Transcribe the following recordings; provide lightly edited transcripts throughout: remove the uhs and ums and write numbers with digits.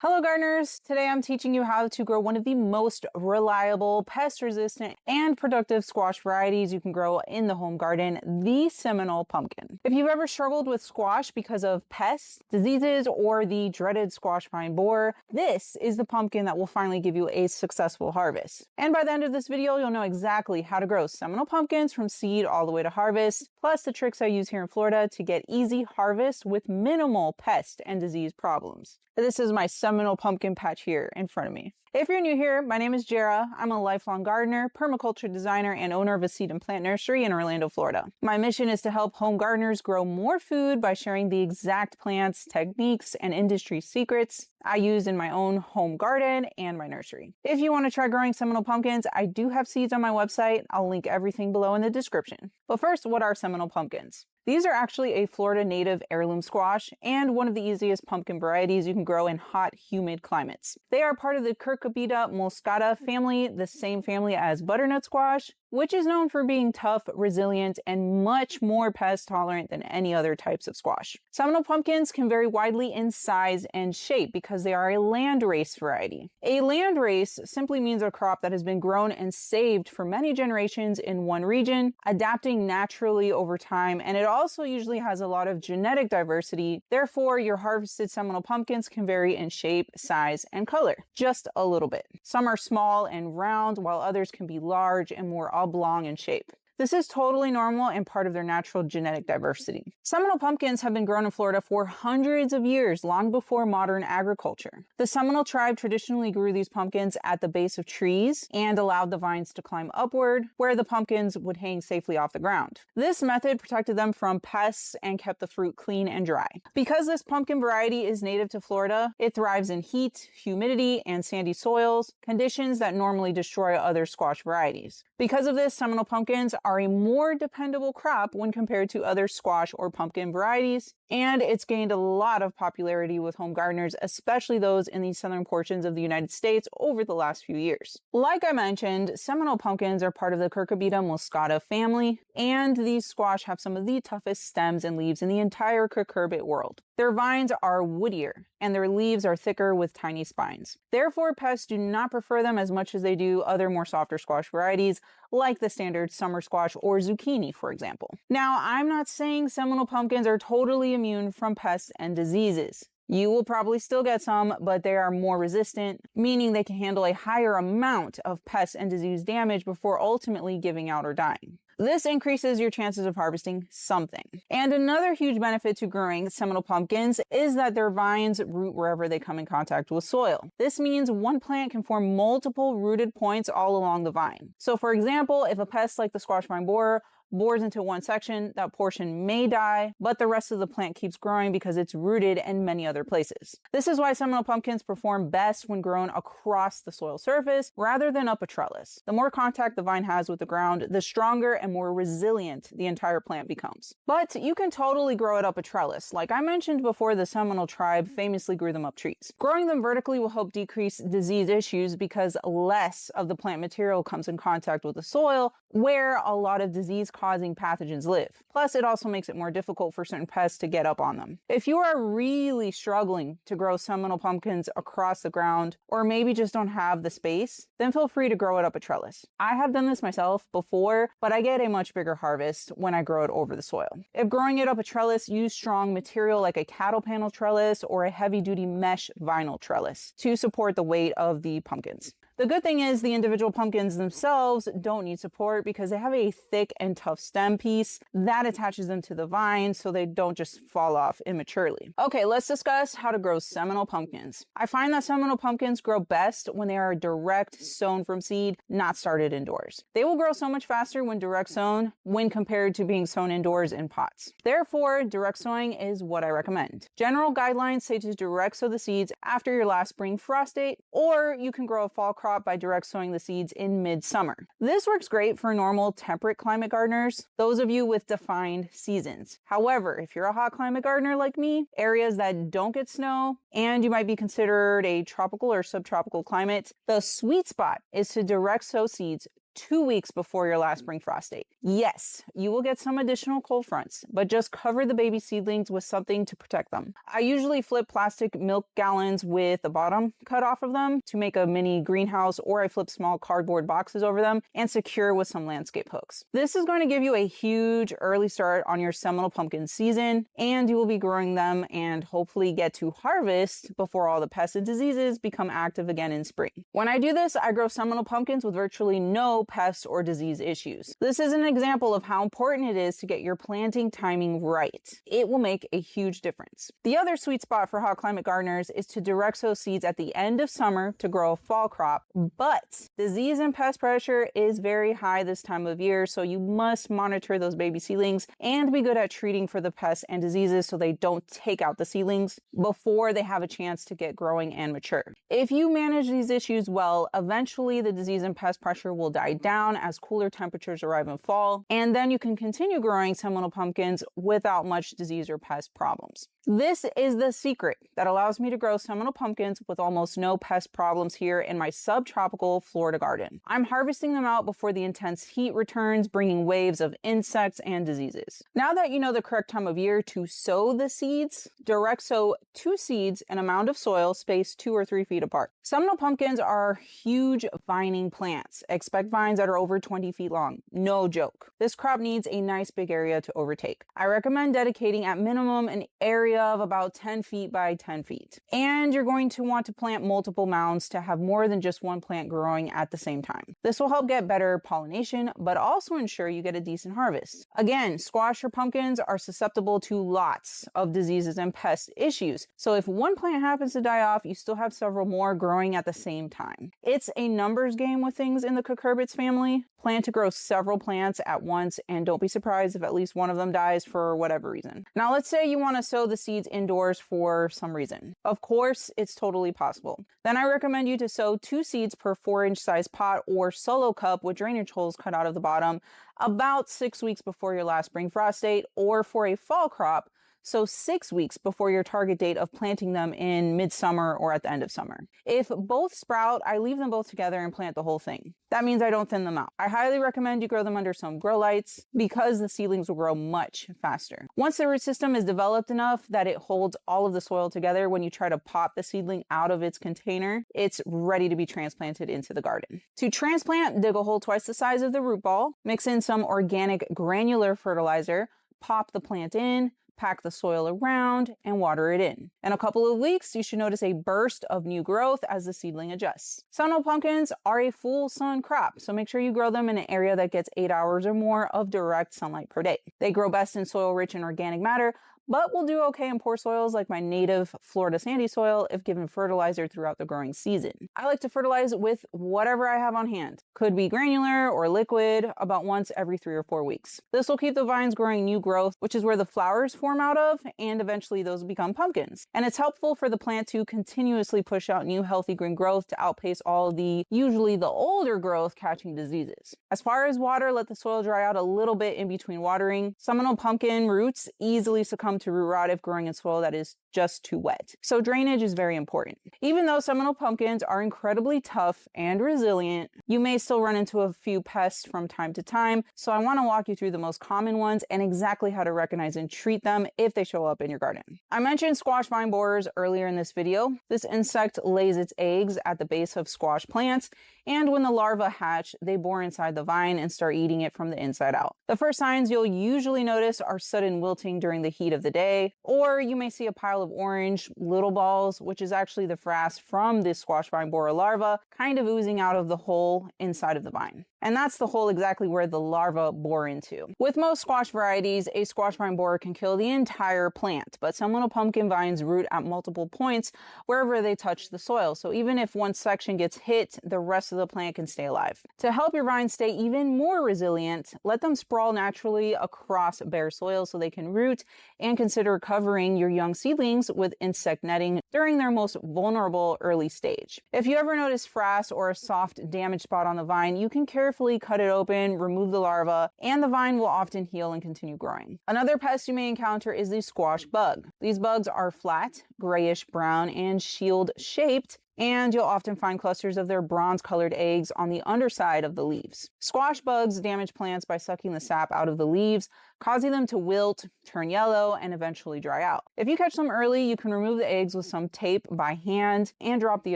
Hello gardeners! Today I'm teaching you how to grow one of the most reliable, pest-resistant, and productive squash varieties you can grow in the home garden, the Seminole pumpkin. If you've ever struggled with squash because of pests, diseases, or the dreaded squash vine borer, this is the pumpkin that will finally give you a successful harvest. And by the end of this video, you'll know exactly how to grow Seminole pumpkins from seed all the way to harvest, plus the tricks I use here in Florida to get easy harvest with minimal pest and disease problems. This is my Seminole pumpkin patch here in front of me. If you're new here, my name is Jara. I'm a lifelong gardener, permaculture designer, and owner of a seed and plant nursery in Orlando, Florida. My mission is to help home gardeners grow more food by sharing the exact plants, techniques, and industry secrets I use in my own home garden and my nursery. If you want to try growing Seminole pumpkins, I do have seeds on my website. I'll link everything below in the description. But first, what are Seminole pumpkins? These are actually a Florida native heirloom squash and one of the easiest pumpkin varieties you can grow in hot, humid climates. They are part of the Cucurbita moscata family, the same family as butternut squash, which is known for being tough, resilient, and much more pest tolerant than any other types of squash. Seminole pumpkins can vary widely in size and shape because they are a landrace variety. A landrace simply means a crop that has been grown and saved for many generations in one region, adapting naturally over time, and it also usually has a lot of genetic diversity. Therefore, your harvested Seminole pumpkins can vary in shape, size, and color, just a little bit. Some are small and round, while others can be large and more oblong in shape. This is totally normal and part of their natural genetic diversity. Seminole pumpkins have been grown in Florida for hundreds of years, long before modern agriculture. The Seminole tribe traditionally grew these pumpkins at the base of trees and allowed the vines to climb upward, where the pumpkins would hang safely off the ground. This method protected them from pests and kept the fruit clean and dry. Because this pumpkin variety is native to Florida, it thrives in heat, humidity, and sandy soils, conditions that normally destroy other squash varieties. Because of this, Seminole pumpkins are a more dependable crop when compared to other squash or pumpkin varieties, and it's gained a lot of popularity with home gardeners, especially those in the southern portions of the United States over the last few years. Like I mentioned, Seminole pumpkins are part of the Cucurbita moscata family, and these squash have some of the toughest stems and leaves in the entire cucurbit world. Their vines are woodier, and their leaves are thicker with tiny spines. Therefore, pests do not prefer them as much as they do other more softer squash varieties, like the standard summer squash or zucchini, for example. Now, I'm not saying Seminole pumpkins are totally immune from pests and diseases. You will probably still get some, but they are more resistant, meaning they can handle a higher amount of pest and disease damage before ultimately giving out or dying. This increases your chances of harvesting something. And another huge benefit to growing Seminole pumpkins is that their vines root wherever they come in contact with soil. This means one plant can form multiple rooted points all along the vine. So for example, if a pest like the squash vine borer bores into one section, that portion may die, but the rest of the plant keeps growing because it's rooted in many other places. This is why Seminole pumpkins perform best when grown across the soil surface rather than up a trellis. The more contact the vine has with the ground, the stronger and more resilient the entire plant becomes. But you can totally grow it up a trellis. Like I mentioned before, the Seminole tribe famously grew them up trees. Growing them vertically will help decrease disease issues because less of the plant material comes in contact with the soil, where a lot of disease-causing pathogens live. Plus, it also makes it more difficult for certain pests to get up on them. If you are really struggling to grow Seminole pumpkins across the ground, or maybe just don't have the space, then feel free to grow it up a trellis. I have done this myself before, but I get a much bigger harvest when I grow it over the soil. If growing it up a trellis, use strong material like a cattle panel trellis or a heavy-duty mesh vinyl trellis to support the weight of the pumpkins. The good thing is the individual pumpkins themselves don't need support because they have a thick and tough stem piece that attaches them to the vine so they don't just fall off immaturely. Okay, let's discuss how to grow Seminole pumpkins. I find that Seminole pumpkins grow best when they are direct sown from seed, not started indoors. They will grow so much faster when direct sown when compared to being sown indoors in pots. Therefore, direct sowing is what I recommend. General guidelines say to direct sow the seeds after your last spring frost date, or you can grow a fall crop by direct sowing the seeds in mid-summer. This works great for normal temperate climate gardeners, those of you with defined seasons. However, if you're a hot climate gardener like me, areas that don't get snow, and you might be considered a tropical or subtropical climate, the sweet spot is to direct sow seeds 2 weeks before your last spring frost date. Yes, you will get some additional cold fronts, but just cover the baby seedlings with something to protect them. I usually flip plastic milk gallons with the bottom cut off of them to make a mini greenhouse, or I flip small cardboard boxes over them and secure with some landscape hooks. This is going to give you a huge early start on your Seminole pumpkin season, and you will be growing them and hopefully get to harvest before all the pests and diseases become active again in spring. When I do this, I grow Seminole pumpkins with virtually no pest or disease issues. This is an example of how important it is to get your planting timing right. It will make a huge difference. The other sweet spot for hot climate gardeners is to direct sow seeds at the end of summer to grow a fall crop, but disease and pest pressure is very high this time of year, so you must monitor those baby seedlings and be good at treating for the pests and diseases so they don't take out the seedlings before they have a chance to get growing and mature. If you manage these issues well, eventually the disease and pest pressure will die down as cooler temperatures arrive in fall, and then you can continue growing Seminole pumpkins without much disease or pest problems. This is the secret that allows me to grow Seminole pumpkins with almost no pest problems here in my subtropical Florida garden. I'm harvesting them out before the intense heat returns, bringing waves of insects and diseases. Now that you know the correct time of year to sow the seeds, direct sow 2 seeds in a mound of soil spaced 2 or 3 feet apart. Seminole pumpkins are huge vining plants. Expect vines that are over 20 feet long. No joke. This crop needs a nice big area to overtake. I recommend dedicating at minimum an area of about 10 feet by 10 feet. And you're going to want to plant multiple mounds to have more than just one plant growing at the same time. This will help get better pollination, but also ensure you get a decent harvest. Again, squash or pumpkins are susceptible to lots of diseases and pest issues. So if one plant happens to die off, you still have several more growing at the same time. It's a numbers game with things in the cucurbits family. Plan to grow several plants at once, and don't be surprised if at least one of them dies for whatever reason. Now, let's say you want to sow the seeds indoors for some reason. Of course, it's totally possible. Then I recommend you to sow 2 seeds per 4-inch size pot or solo cup with drainage holes cut out of the bottom about 6 weeks before your last spring frost date, or for a fall crop, so 6 weeks before your target date of planting them in midsummer or at the end of summer. If both sprout, I leave them both together and plant the whole thing. That means I don't thin them out. I highly recommend you grow them under some grow lights because the seedlings will grow much faster. Once the root system is developed enough that it holds all of the soil together, when you try to pop the seedling out of its container, it's ready to be transplanted into the garden. To transplant, dig a hole twice the size of the root ball, mix in some organic granular fertilizer, pop the plant in, pack the soil around, and water it in. In a couple of weeks, you should notice a burst of new growth as the seedling adjusts. Seminole pumpkins are a full sun crop, so make sure you grow them in an area that gets 8 hours or more of direct sunlight per day. They grow best in soil rich in organic matter, but will do okay in poor soils like my native Florida sandy soil if given fertilizer throughout the growing season. I like to fertilize with whatever I have on hand. Could be granular or liquid, about once every 3 or 4 weeks. This will keep the vines growing new growth, which is where the flowers form out of, and eventually those become pumpkins. And it's helpful for the plant to continuously push out new healthy green growth to outpace all the, usually the older growth, catching diseases. As far as water, let the soil dry out a little bit in between watering. Seminole pumpkin roots easily succumb to root rot if growing in soil that is just too wet. So drainage is very important. Even though Seminole pumpkins are incredibly tough and resilient, you may still run into a few pests from time to time, so I want to walk you through the most common ones and exactly how to recognize and treat them if they show up in your garden. I mentioned squash vine borers earlier in this video. This insect lays its eggs at the base of squash plants, and when the larvae hatch, they bore inside the vine and start eating it from the inside out. The first signs you'll usually notice are sudden wilting during the heat of the day, or you may see a pile of orange little balls, which is actually the frass from this squash vine borer larva, kind of oozing out of the hole inside of the vine. And that's the hole exactly where the larvae bore into. With most squash varieties, a squash vine borer can kill the entire plant, but Seminole pumpkin vines root at multiple points wherever they touch the soil. So even if one section gets hit, the rest of the plant can stay alive. To help your vines stay even more resilient, let them sprawl naturally across bare soil so they can root, and consider covering your young seedlings with insect netting during their most vulnerable early stage. If you ever notice frass or a soft damaged spot on the vine, you can carefully cut it open, remove the larva, and the vine will often heal and continue growing. Another pest you may encounter is the squash bug. These bugs are flat, grayish brown, and shield shaped, and you'll often find clusters of their bronze-colored eggs on the underside of the leaves. Squash bugs damage plants by sucking the sap out of the leaves, causing them to wilt, turn yellow, and eventually dry out. If you catch them early, you can remove the eggs with some tape by hand and drop the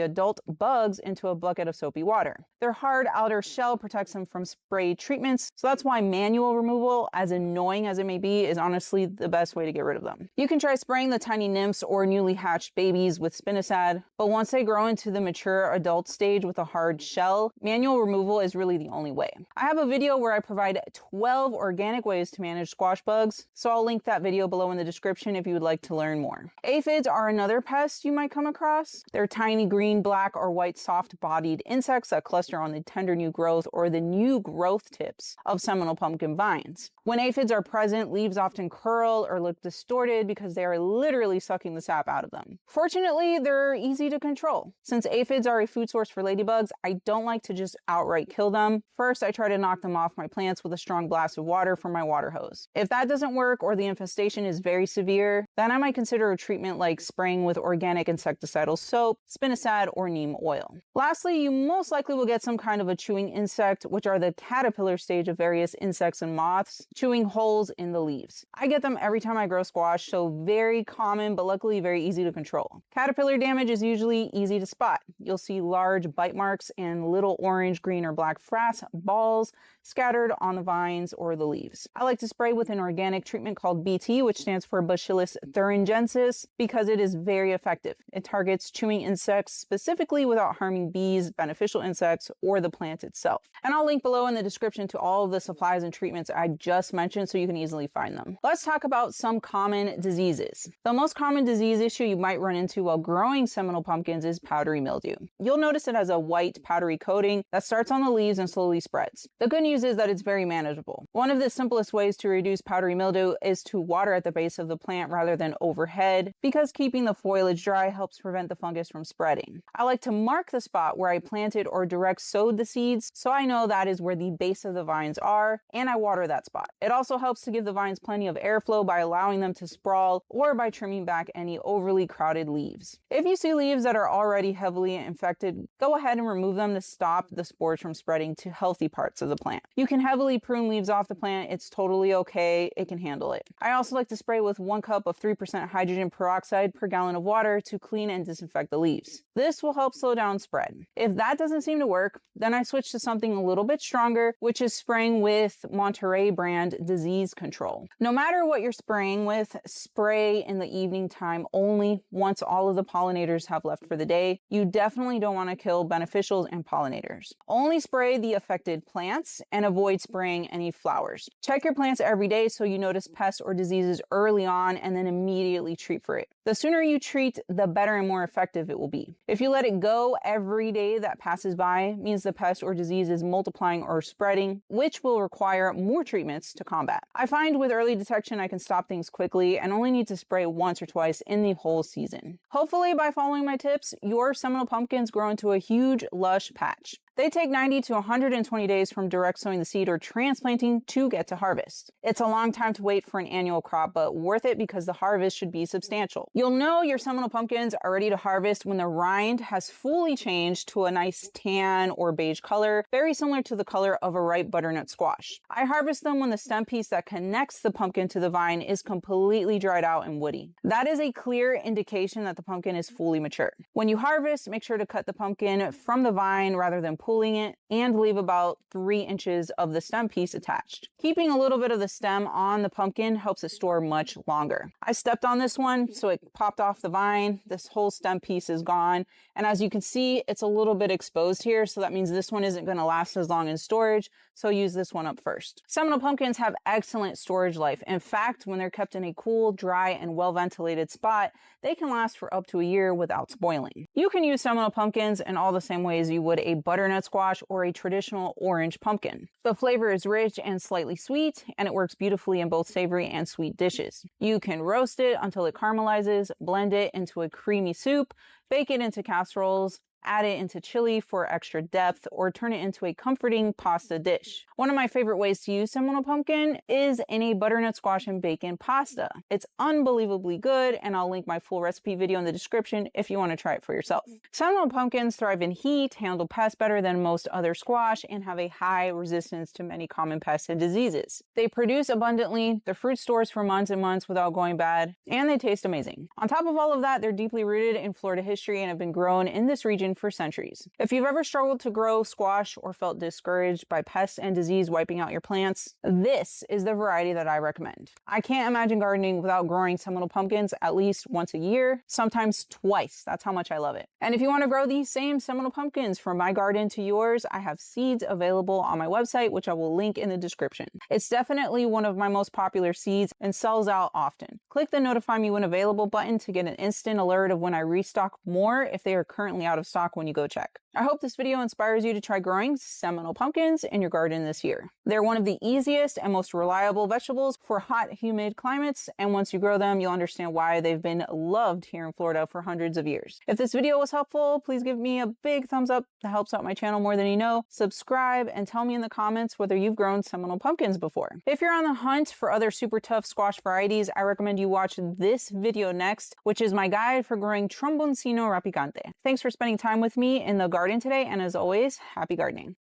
adult bugs into a bucket of soapy water. Their hard outer shell protects them from spray treatments, so that's why manual removal, as annoying as it may be, is honestly the best way to get rid of them. You can try spraying the tiny nymphs or newly hatched babies with spinosad, but once they grow into the mature adult stage with a hard shell, manual removal is really the only way. I have a video where I provide 12 organic ways to manage squash bugs, so I'll link that video below in the description if you would like to learn more. Aphids are another pest you might come across. They're tiny green, black, or white soft-bodied insects that cluster on the tender new growth or the new growth tips of Seminole pumpkin vines. When aphids are present, leaves often curl or look distorted because they are literally sucking the sap out of them. Fortunately, they're easy to control. Since aphids are a food source for ladybugs, I don't like to just outright kill them. First, I try to knock them off my plants with a strong blast of water from my water hose. If that doesn't work or the infestation is very severe, then I might consider a treatment like spraying with organic insecticidal soap, spinosad, or neem oil. Lastly, you most likely will get some kind of a chewing insect, which are the caterpillar stage of various insects and moths, chewing holes in the leaves. I get them every time I grow squash, so very common, but luckily very easy to control. Caterpillar damage is usually easy to spot. You'll see large bite marks and little orange, green, or black frass balls scattered on the vines or the leaves. I like to spray with an organic treatment called BT, which stands for Bacillus thuringiensis, because it is very effective. It targets chewing insects specifically without harming bees, beneficial insects, or the plant itself. And I'll link below in the description to all of the supplies and treatments I just mentioned so you can easily find them. Let's talk about some common diseases. The most common disease issue you might run into while growing Seminole pumpkins is powdery mildew. You'll notice it has a white powdery coating that starts on the leaves and slowly spreads. The good news is that it's very manageable. One of the simplest ways to reduce powdery mildew is to water at the base of the plant rather than overhead, because keeping the foliage dry helps prevent the fungus from spreading. I like to mark the spot where I planted or direct sowed the seeds so I know that is where the base of the vines are, and I water that spot. It also helps to give the vines plenty of airflow by allowing them to sprawl or by trimming back any overly crowded leaves. If you see leaves that are already heavily infected, go ahead and remove them to stop the spores from spreading to healthy parts of the plant. You can heavily prune leaves off the plant. It's totally okay. It can handle it. I also like to spray with 1 cup of 3% hydrogen peroxide per gallon of water to clean and disinfect the leaves. This will help slow down spread. If that doesn't seem to work, then I switch to something a little bit stronger, which is spraying with Monterey brand disease control. No matter what you're spraying with, spray in the evening time only once all of the pollinators have left for the day. You definitely don't want to kill beneficials and pollinators. Only spray the affected plants and avoid spraying any flowers. Check your plants every day so you notice pests or diseases early on and then immediately treat for it. The sooner you treat, the better and more effective it will be. If you let it go, every day that passes by means the pest or disease is multiplying or spreading, which will require more treatments to combat. I find with early detection I can stop things quickly and only need to spray once or twice in the whole season. Hopefully by following my tips, your Seminole pumpkins grow into a huge, lush patch. They take 90 to 120 days from direct sowing the seed or transplanting to get to harvest. It's a long time to wait for an annual crop, but worth it because the harvest should be substantial. You'll know your Seminole pumpkins are ready to harvest when the rind has fully changed to a nice tan or beige color, very similar to the color of a ripe butternut squash. I harvest them when the stem piece that connects the pumpkin to the vine is completely dried out and woody. That is a clear indication that the pumpkin is fully mature. When you harvest, make sure to cut the pumpkin from the vine rather than pulling it, and leave about 3 inches of the stem piece attached. Keeping a little bit of the stem on the pumpkin helps it store much longer. I stepped on this one, so it popped off the vine. This whole stem piece is gone, and as you can see, it's a little bit exposed here, so that means this one isn't going to last as long in storage, so use this one up first. Seminole pumpkins have excellent storage life. In fact, when they're kept in a cool, dry, and well-ventilated spot, they can last for up to a year without spoiling. You can use Seminole pumpkins in all the same ways you would a butternut squash or a traditional orange pumpkin. The flavor is rich and slightly sweet, and it works beautifully in both savory and sweet dishes. You can roast it until it caramelizes, blend it into a creamy soup, bake it into casseroles, add it into chili for extra depth, or turn it into a comforting pasta dish. One of my favorite ways to use Seminole pumpkin is in a butternut squash and bacon pasta. It's unbelievably good, and I'll link my full recipe video in the description if you want to try it for yourself. Seminole pumpkins thrive in heat, handle pests better than most other squash, and have a high resistance to many common pests and diseases. They produce abundantly, the fruit stores for months and months without going bad, and they taste amazing. On top of all of that, they're deeply rooted in Florida history and have been grown in this region for centuries. If you've ever struggled to grow squash or felt discouraged by pests and disease wiping out your plants, this is the variety that I recommend. I can't imagine gardening without growing Seminole pumpkins at least once a year, sometimes twice. That's how much I love it. And if you want to grow these same Seminole pumpkins from my garden to yours, I have seeds available on my website, which I will link in the description. It's definitely one of my most popular seeds and sells out often. Click the notify me when available button to get an instant alert of when I restock more if they are currently out of stock when you go check. I hope this video inspires you to try growing Seminole pumpkins in your garden this year. They're one of the easiest and most reliable vegetables for hot, humid climates, and once you grow them, you'll understand why they've been loved here in Florida for hundreds of years. If this video was helpful, please give me a big thumbs up. That helps out my channel more than you know. Subscribe and tell me in the comments whether you've grown Seminole pumpkins before. If you're on the hunt for other super tough squash varieties, I recommend you watch this video next, which is my guide for growing Tromboncino rapicante. Thanks for spending time with me in the garden today, and as always, happy gardening.